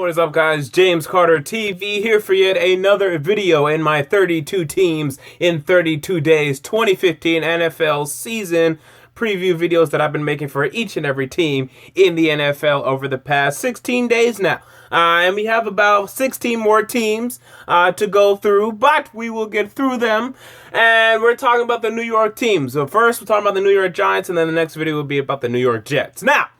What is up, guys? James Carter TV here for yet another video in my 32 teams in 32 days 2015 NFL season preview videos that I've been making for each and every team in the NFL over the past 16 days now. And we have about 16 more teams to go through, but we will get through them. And we're talking about the New York teams. So first, we're talking about the New York Giants, and then the next video will be about the New York Jets. Now,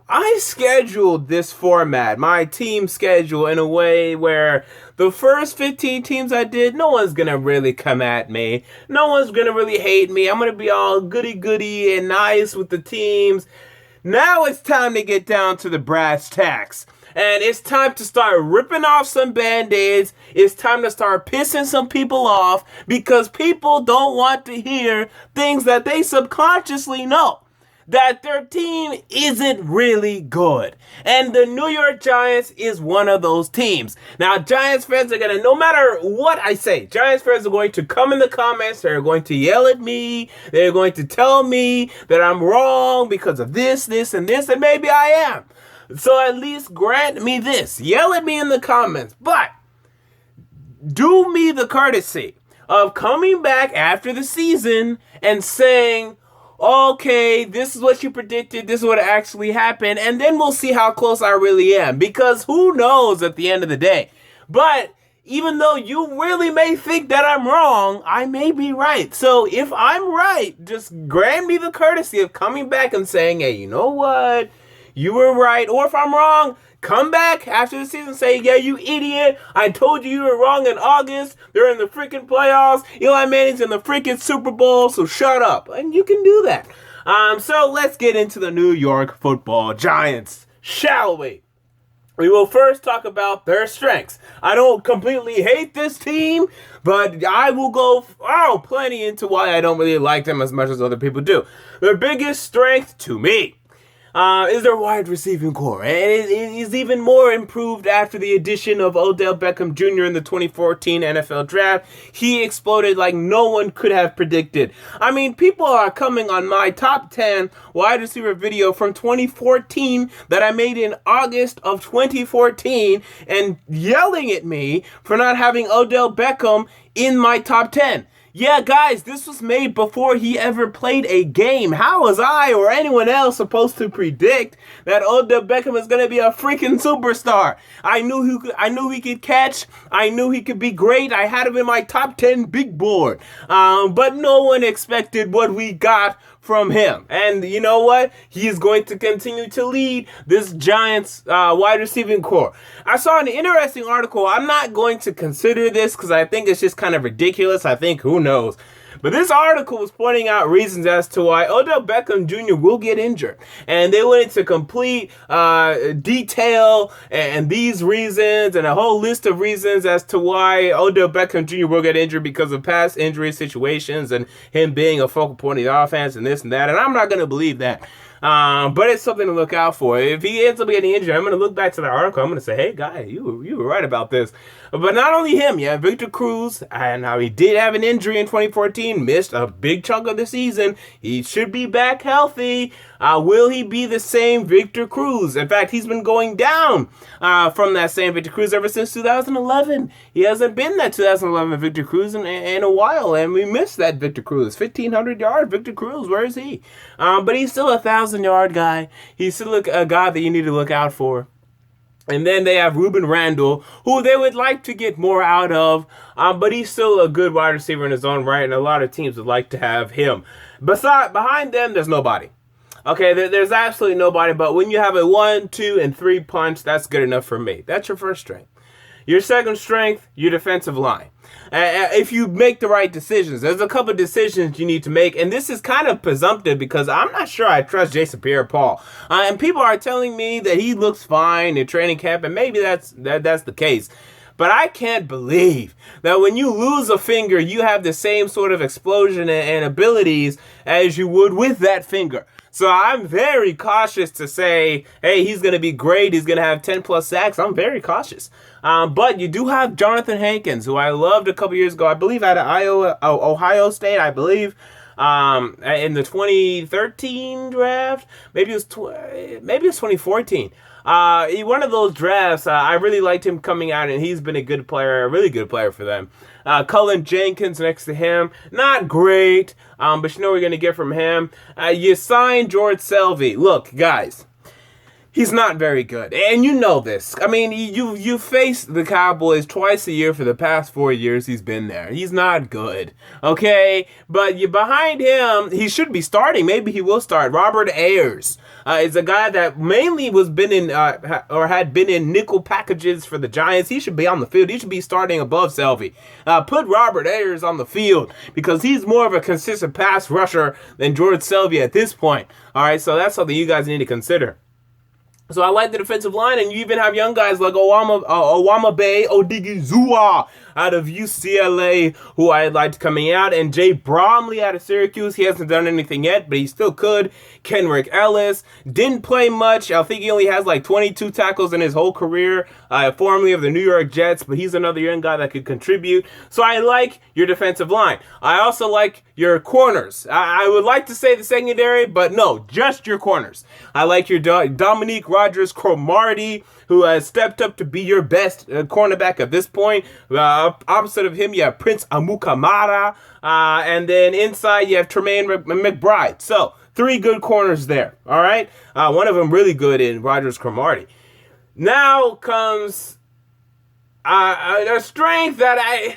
I scheduled this format, my team schedule, in a way where the first 15 teams I did, no one's going to really come at me. No one's going to really hate me. I'm going to be all goody-goody and nice with the teams. Now it's time to get down to the brass tacks. And it's time to start ripping off some Band-Aids. It's time to start pissing some people off because people don't want to hear things that they subconsciously know. That their team isn't really good. And the New York Giants is one of those teams. Now, Giants fans are going to, no matter what I say, Giants fans are going to come in the comments, they're going to yell at me, they're going to tell me that I'm wrong because of this, and this, and maybe I am. So at least grant me this. Yell at me in the comments, but do me the courtesy of coming back after the season and saying, okay, this is what you predicted, this is what actually happened, and then we'll see how close I really am, because who knows at the end of the day. But even though you really may think that I'm wrong, I may be right. So if I'm right, just grant me the courtesy of coming back and saying, hey, you know what, you were right. Or if I'm wrong, come back after the season and say, yeah, you idiot, I told you were wrong in August. They're in the freaking playoffs. Eli Manning's in the freaking Super Bowl, so shut up. And you can do that. So let's get into the New York Football Giants, shall we? We will first talk about their strengths. I don't completely hate this team, but I will go plenty into why I don't really like them as much as other people do. Their biggest strength, to me, is their wide receiving core. And it is even more improved after the addition of Odell Beckham Jr. in the 2014 NFL Draft. He exploded like no one could have predicted. I mean, people are coming on my top 10 wide receiver video from 2014 that I made in August of 2014 and yelling at me for not having Odell Beckham in my top 10. Yeah, guys, this was made before he ever played a game. How was I or anyone else supposed to predict that Odell Beckham is going to be a freaking superstar? I knew he could catch. I knew he could be great. I had him in my top 10 big board. But no one expected what we got from him. And you know what? He is going to continue to lead this Giants wide receiving core. I saw an interesting article. I'm not going to consider this because I think it's just kind of ridiculous. I think, who knows? But this article was pointing out reasons as to why Odell Beckham Jr. will get injured. And they went into complete detail and these reasons and a whole list of reasons as to why Odell Beckham Jr. will get injured because of past injury situations and him being a focal point of the offense and this and that. And I'm not going to believe that. But it's something to look out for. If he ends up getting injured, I'm going to look back to the article. I'm going to say, hey, guy, you were right about this. But not only him, yeah, Victor Cruz, and how he did have an injury in 2014, missed a big chunk of the season. He should be back healthy. Will he be the same Victor Cruz? In fact, he's been going down from that same Victor Cruz ever since 2011. He hasn't been that 2011 Victor Cruz in a while, and we missed that Victor Cruz. 1,500-yard Victor Cruz, where is he? But he's still a 1,000-yard guy. He's still a guy that you need to look out for. And then they have Ruben Randall, who they would like to get more out of, but he's still a good wide receiver in his own right, and a lot of teams would like to have him. Behind them, there's nobody. Okay, there's absolutely nobody, but when you have a 1, 2, and 3 punch, that's good enough for me. That's your first strength. Your second strength, your defensive line. If you make the right decisions, there's a couple of decisions you need to make, and this is kind of presumptive because I'm not sure I trust Jason Pierre-Paul. And people are telling me that he looks fine in training camp, and maybe that's the case. But I can't believe that when you lose a finger, you have the same sort of explosion and abilities as you would with that finger. So I'm very cautious to say, hey, he's going to be great. He's going to have 10-plus sacks. I'm very cautious. But you do have Jonathan Hankins, who I loved a couple years ago. I believe out of Ohio State, I believe. In the 2013 draft, maybe it was 2014. One of those drafts, I really liked him coming out, and he's been a good player, a really good player for them. Cullen Jenkins next to him, not great, but you know what you're going to get from him. You signed George Selvey. Look, guys, he's not very good, and you know this. I mean, you face the Cowboys twice a year for the past 4 years he's been there. He's not good, okay? But you behind him, he should be starting. Maybe he will start. Robert Ayers is a guy that mainly had been in nickel packages for the Giants. He should be on the field. He should be starting above Selvey. Put Robert Ayers on the field because he's more of a consistent pass rusher than George Selvey at this point. All right, so that's something you guys need to consider. So I like the defensive line, and you even have young guys like Owambe Odigizua out of UCLA, who I liked coming out, and Jay Bromley out of Syracuse. He hasn't done anything yet, but he still could. Kenrick Ellis didn't play much. I think he only has like 22 tackles in his whole career, formerly of the New York Jets, but he's another young guy that could contribute. So I like your defensive line. I also like your corners. I would like to say the secondary, but no, just your corners. I like your Dominique Rodgers-Cromartie, who has stepped up to be your best cornerback at this point. Opposite of him, you have Prince Amukamara. And then inside, you have Tremaine McBride. So, 3 good corners there, all right? One of them really good in Rodgers-Cromartie. Now comes a strength that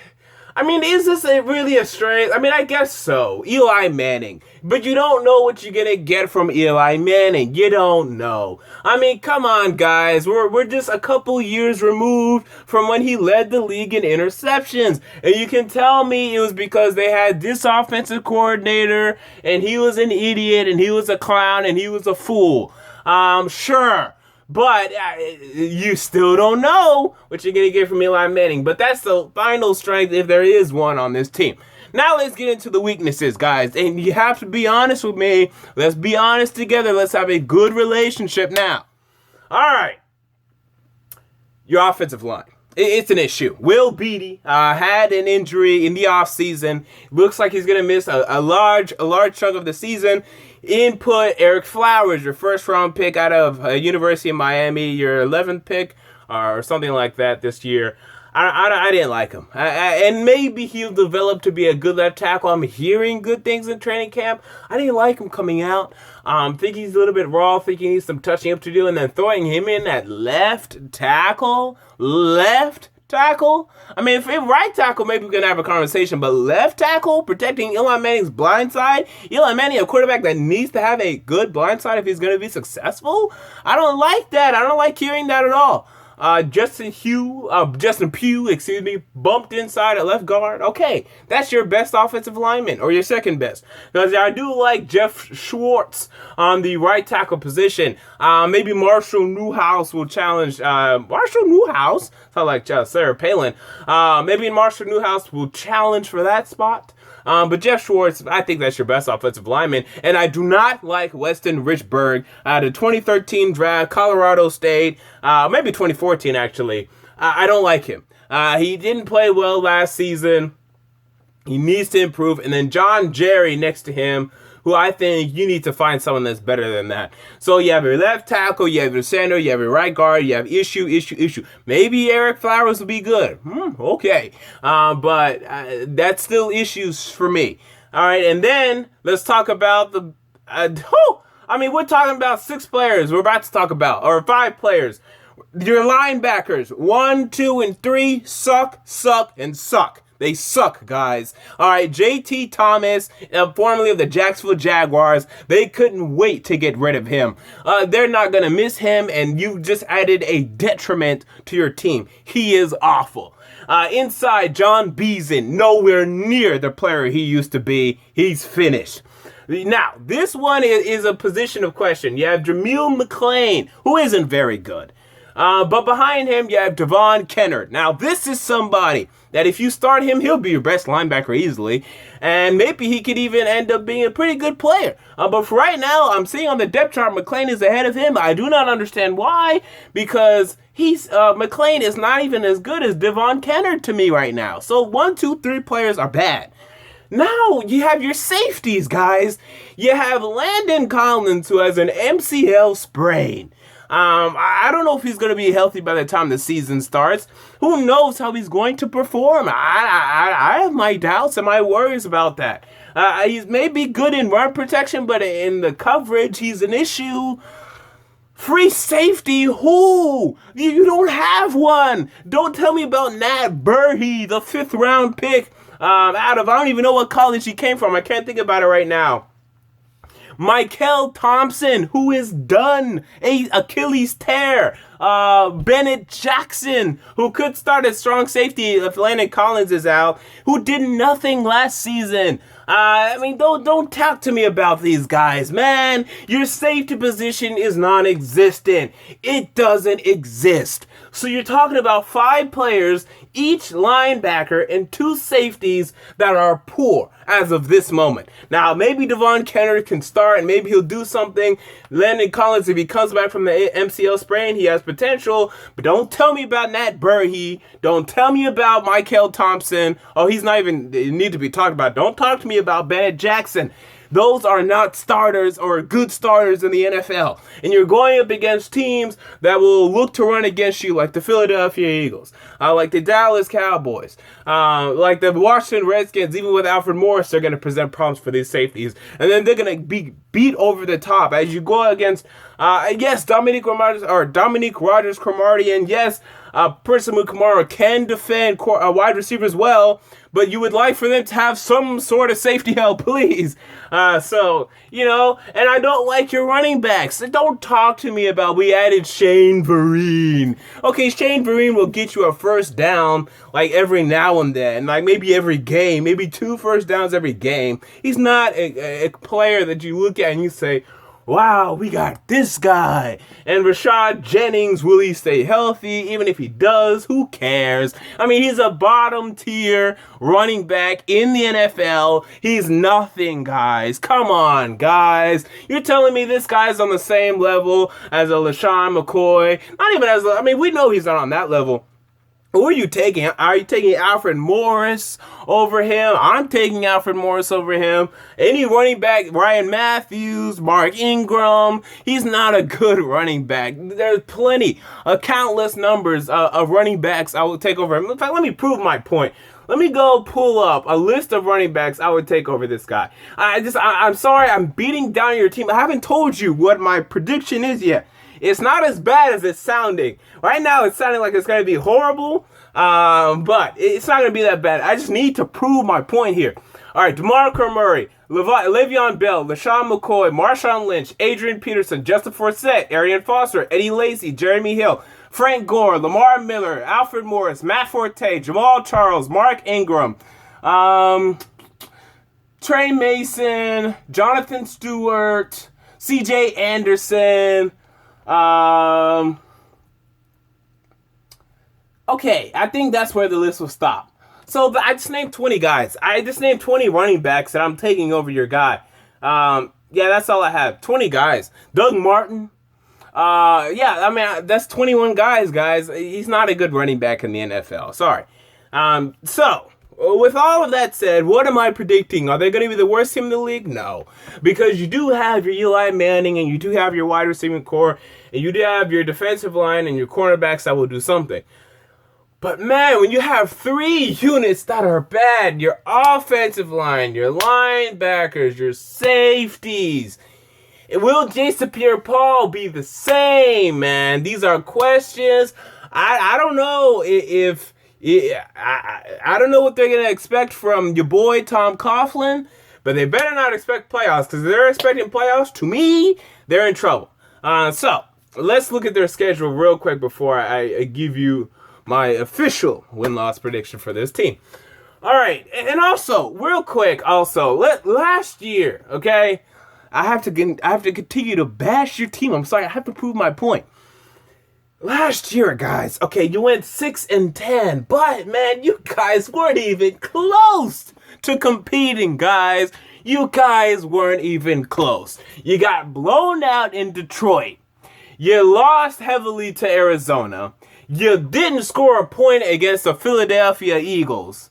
I mean, is this really a strength? I mean, I guess so. Eli Manning. But you don't know what you're going to get from Eli Manning. You don't know. I mean, come on, guys. We're just a couple years removed from when he led the league in interceptions. And you can tell me it was because they had this offensive coordinator, and he was an idiot, and he was a clown, and he was a fool. Sure. But you still don't know what you're going to get from Eli Manning. But that's the final strength, if there is one, on this team. Now let's get into the weaknesses, guys. And you have to be honest with me. Let's be honest together. Let's have a good relationship now. All right. Your offensive line. It's an issue. Will Beatty had an injury in the offseason. Looks like he's going to miss a large chunk of the season. Input Eric Flowers, your first-round pick out of University of Miami, your 11th pick or something like that this year. I didn't like him. And maybe he'll develop to be a good left tackle. I'm hearing good things in training camp. I didn't like him coming out. Think he's a little bit raw. Think he needs some touching up to do. And then throwing him in at left tackle. I mean, if right tackle, maybe we can have a conversation, but left tackle, protecting Eli Manning's blind side, Eli Manning, a quarterback that needs to have a good blind side if he's going to be successful? I don't like that. I don't like hearing that at all. Justin Pugh, bumped inside at left guard. Okay, that's your best offensive lineman, or your second best. Because I do like Jeff Schwartz on the right tackle position. Maybe Marshall Newhouse will challenge. Marshall Newhouse? Sound like Sarah Palin. Maybe Marshall Newhouse will challenge for that spot. But Jeff Schwartz, I think that's your best offensive lineman. And I do not like Weston Richburg out of 2013 draft, Colorado State, maybe 2014 actually. I don't like him. He didn't play well last season. He needs to improve. And then John Jerry next to him, who I think you need to find someone that's better than that. So you have your left tackle, you have your center, you have your right guard, you have issue. Maybe Eric Flowers will be good. Okay. But that's still issues for me. All right, and then let's talk about the... we're talking about 6 players we're about to talk about, or 5 players. Your linebackers, 1, 2, and 3 suck. They suck, guys. All right, J.T. Thomas, formerly of the Jacksonville Jaguars, they couldn't wait to get rid of him. They're not going to miss him, and you just added a detriment to your team. He is awful. Inside, John Beason, nowhere near the player he used to be. He's finished. Now, this one is a position of question. You have Jameel McClain, who isn't very good. But behind him, you have Devon Kennard. Now, this is somebody that if you start him, he'll be your best linebacker easily. And maybe he could even end up being a pretty good player. But for right now, I'm seeing on the depth chart, McClain is ahead of him. I do not understand why, because McClain is not even as good as Devon Kennard to me right now. So 1, 2, 3 players are bad. Now, you have your safeties, guys. You have Landon Collins, who has an MCL sprain. I don't know if he's going to be healthy by the time the season starts. Who knows how he's going to perform? I have my doubts and my worries about that. He's maybe good in run protection, but in the coverage, he's an issue. Free safety? Who? You don't have one. Don't tell me about Nat Burhey, the 5th round pick out of, I don't even know what college he came from. I can't think about it right now. Michael Thompson, who is done, a Achilles tear. Bennett Jackson, who could start at strong safety if Landon Collins is out, who did nothing last season. Don't talk to me about these guys, man. Your safety position is non-existent. It doesn't exist. So you're talking about 5 players, each linebacker, and 2 safeties that are poor as of this moment. Now, maybe Devon Kennard can start, and maybe he'll do something. Landon Collins, if he comes back from the MCL sprain, he has potential. But don't tell me about Nat Burhey. Don't tell me about Michael Thompson. Oh, he's not even need to be talked about. Don't talk to me about Bennett Jackson. Those are not starters or good starters in the NFL. And you're going up against teams that will look to run against you, like the Philadelphia Eagles, like the Dallas Cowboys, like the Washington Redskins. Even with Alfred Morris, they're going to present problems for these safeties. And then they're going to be beat over the top as you go against, yes, Dominique Cromartie, and yes, Prince-Amu Kamara can defend wide receivers well, but you would like for them to have some sort of safety help, please. And I don't like your running backs. Don't talk to me about we added Shane Vereen. Okay, Shane Vereen will get you a first down like every now and then, like maybe every game, maybe 2 first downs every game. He's not a player that you look at and you say, wow, we got this guy. And Rashad Jennings, will he stay healthy? Even if he does, who cares? I mean, he's a bottom tier running back in the NFL. He's nothing, guys. Come on, guys. You're telling me this guy's on the same level as a LaShawn McCoy? Not even we know he's not on that level. Who are you taking? Are you taking Alfred Morris over him? I'm taking Alfred Morris over him. Any running back, Ryan Matthews, Mark Ingram, he's not a good running back. There's plenty, countless numbers of running backs I will take over him. In fact, let me prove my point. Let me go pull up a list of running backs I would take over this guy. I'm sorry, I'm beating down your team. I haven't told you what my prediction is yet. It's not as bad as it's sounding. Right now, it's sounding like it's going to be horrible, but it's not going to be that bad. I just need to prove my point here. All right, DeMarco Murray, Le'Veon Bell, LaShawn McCoy, Marshawn Lynch, Adrian Peterson, Justin Forsett, Arian Foster, Eddie Lacy, Jeremy Hill, Frank Gore, Lamar Miller, Alfred Morris, Matt Forte, Jamal Charles, Mark Ingram, Trey Mason, Jonathan Stewart, C.J. Anderson. Okay, I think that's where the list will stop. So I just named 20 guys. I just named 20 running backs that I'm taking over your guy. Yeah, that's all I have. 20 guys. Doug Martin. That's 21 guys. He's not a good running back in the NFL. Sorry. So, with all of that said, what am I predicting? Are they going to be the worst team in the league? No. Because you do have your Eli Manning, and you do have your wide receiving core, and you do have your defensive line and your cornerbacks that will do something. But man, when you have 3 units that are bad, your offensive line, your linebackers, your safeties, will Jason Pierre-Paul be the same, man? These are questions. I don't know if... I don't know what they're going to expect from your boy Tom Coughlin, but they better not expect playoffs, because if they're expecting playoffs, to me, they're in trouble. So, let's look at their schedule real quick before I give you my official win-loss prediction for this team. All right, and also, real quick, last year, okay, I have to continue to bash your team. I'm sorry, I have to prove my point. Last year, guys, okay, you went 6-10, but man, you guys weren't even close to competing, guys. You guys weren't even close. You got blown out in Detroit. You lost heavily to Arizona. You didn't score a point against the Philadelphia Eagles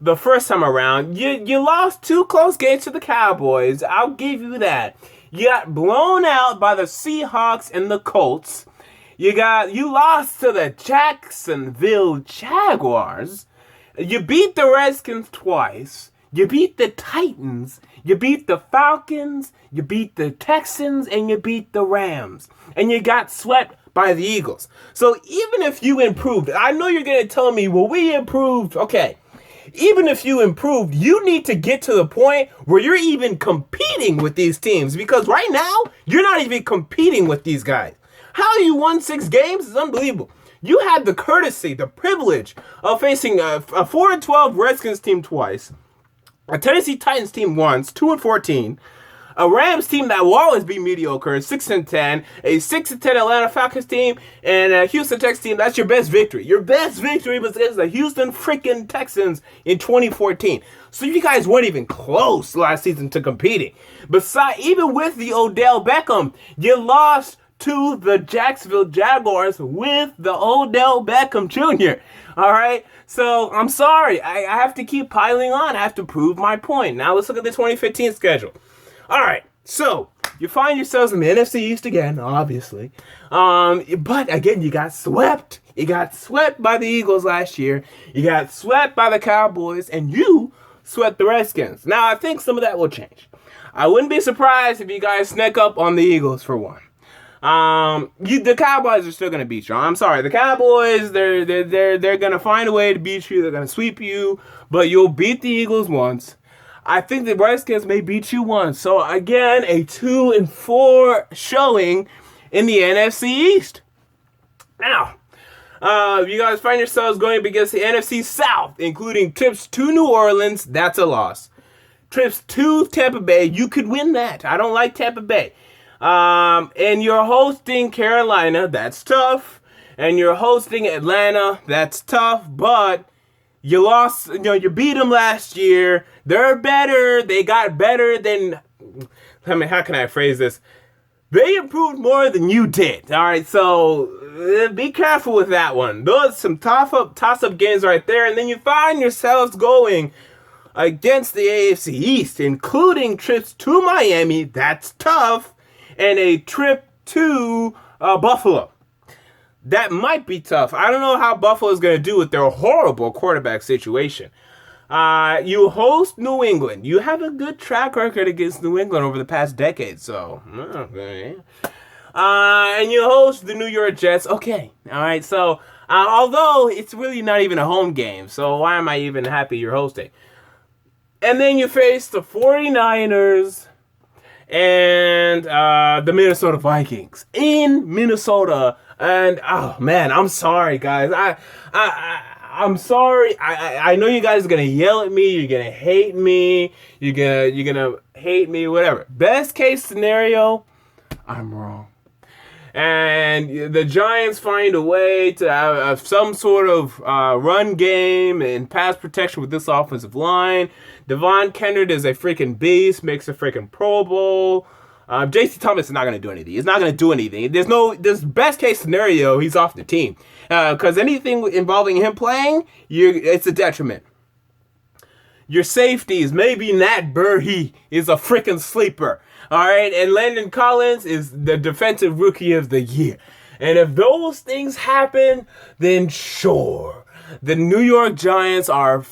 the first time around. You lost 2 close games to the Cowboys. I'll give you that. You got blown out by the Seahawks and the Colts. You lost to the Jacksonville Jaguars. You beat the Redskins twice. You beat the Titans. You beat the Falcons. You beat the Texans, and you beat the Rams. And you got swept by the Eagles. So even if you improved, I know you're going to tell me, well, we improved. Okay. Even if you improved, you need to get to the point where you're even competing with these teams, because right now, you're not even competing with these guys. How you won 6 games is unbelievable. You had the courtesy, the privilege of facing a 4-12 Redskins team twice, a Tennessee Titans team once, 2-14, a Rams team that will always be mediocre, 6-10, a 6-10 Atlanta Falcons team, and a Houston Texans team. That's your best victory. Your best victory was against the Houston freaking Texans in 2014. So you guys weren't even close last season to competing. Besides, even with the Odell Beckham, you lost to the Jacksonville Jaguars with the Odell Beckham Jr. All right? So I'm sorry. I have to keep piling on. I have to prove my point. Now let's look at the 2015 schedule. All right, so you find yourselves in the NFC East again, obviously. But again, you got swept. You got swept by the Eagles last year. You got swept by the Cowboys, and you swept the Redskins. Now, I think some of that will change. I wouldn't be surprised if you guys sneak up on the Eagles for one. The Cowboys are still gonna beat you. I'm sorry, the Cowboys, they're gonna find a way to beat you. They're gonna sweep you, but you'll beat the Eagles once. I think the Redskins may beat you once. So again, a 2-4 showing in the NFC East. Now, you guys find yourselves going against the NFC South, including trips to New Orleans. That's a loss. Trips to Tampa Bay. You could win that. I don't like Tampa Bay. And you're hosting Carolina. That's tough. And you're hosting Atlanta. That's tough. But you lost, you beat them last year. They're better. They got better than, how can I phrase this? They improved more than you did. All right, so be careful with that one. Those are some toss-up games right there. And then you find yourselves going against the AFC East, including trips to Miami. That's tough. And a trip to Buffalo. That might be tough. I don't know how Buffalo's going to do with their horrible quarterback situation. You host New England. You have a good track record against New England over the past decade, so. And you host the New York Jets. Okay, all right. So, although it's really not even a home game, so why am I even happy you're hosting? And then you face the 49ers and the Minnesota Vikings in Minnesota. And oh man, I'm sorry, guys. I'm sorry. I know you guys are gonna yell at me. You're gonna hate me. You're gonna hate me. Whatever. Best case scenario, I'm wrong. And the Giants find a way to have some sort of run game and pass protection with this offensive line. Devon Kennard is a freaking beast. Makes a freaking Pro Bowl. J.C. Thomas is not going to do anything. He's not going to do anything. There's best case scenario, he's off the team. Because anything involving him playing, it's a detriment. Your safeties, maybe Nat Burhey is a freaking sleeper. All right, and Landon Collins is the defensive rookie of the year. And if those things happen, then sure. The New York Giants are,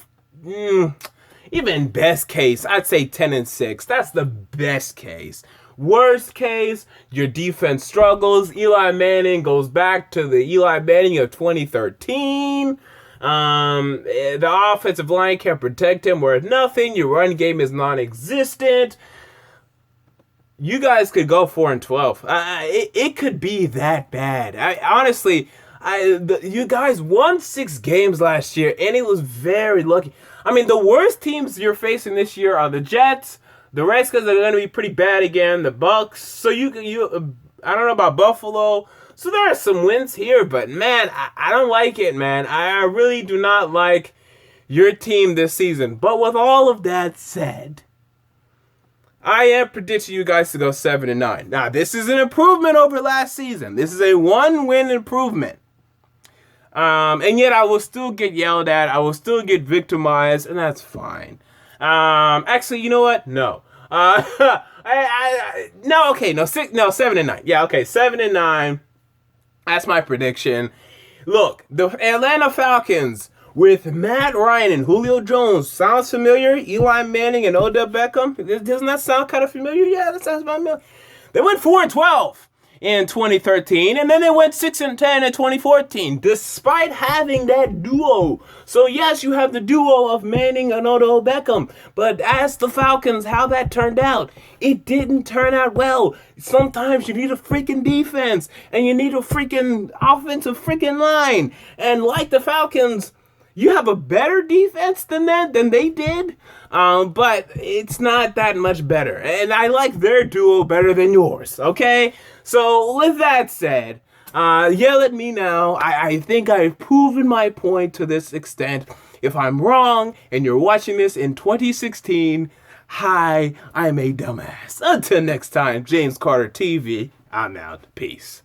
even best case, I'd say 10-6. That's the best case. Worst case, your defense struggles. Eli Manning goes back to the Eli Manning of 2013. The offensive line can't protect him worth nothing. Your run game is non-existent. You guys could go 4-12. It could be that bad. Honestly, you guys won 6 games last year, and it was very lucky. I mean, the worst teams you're facing this year are the Jets. The Redskins are going to be pretty bad again. The Bucks. So I don't know about Buffalo. So there are some wins here, but man, I don't like it, man. I really do not like your team this season. But with all of that said, I am predicting you guys to go 7-9. Now, this is an improvement over last season. This is a 1-win improvement. And yet I will still get yelled at. I will still get victimized, and that's fine. Actually, you know what? No. No, 7-9. Yeah, okay, 7-9. That's my prediction. Look, the Atlanta Falcons with Matt Ryan and Julio Jones. Sounds familiar? Eli Manning and Odell Beckham. Doesn't that sound kind of familiar? Yeah, that sounds familiar. They went 4-12 in 2013, and then they went 6-10 in 2014, despite having that duo. So yes, you have the duo of Manning and Odell Beckham, but as the Falcons, how that turned out, it didn't turn out well. Sometimes you need a freaking defense, and you need a freaking offensive freaking line, and like the Falcons, you have a better defense than they did, but it's not that much better. And I like their duo better than yours, okay? So with that said, yell at me now. I think I've proven my point to this extent. If I'm wrong and you're watching this in 2016, hi, I'm a dumbass. Until next time, James Carter TV, I'm out. Peace.